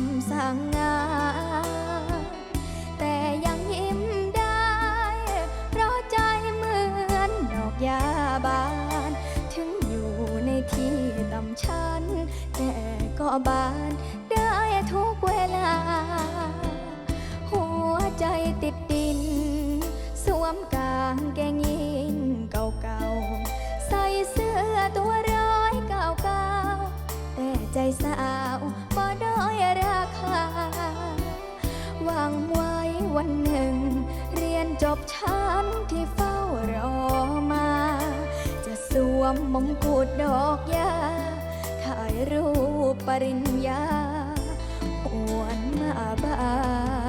ำสั่งงานแต่ยังยิ้มได้เพราะใจเหมือนดอกยาบานถึงอยู่ในที่ต่ำชันแต่ก็บานได้ทุกเวลาหัวใจติดดินสวมกางเกงยีนเก่าๆใส่เสื้อตัวร้อยเก่าๆแต่ใจสาวบ่ด้อยราคาหวังไว้วันหนึ่งเรียนจบชั้นที่เฝ้ารอมาจะสวมมงกุฎดอกยาถ่ายรูปปริญญาหวนมาบ้าน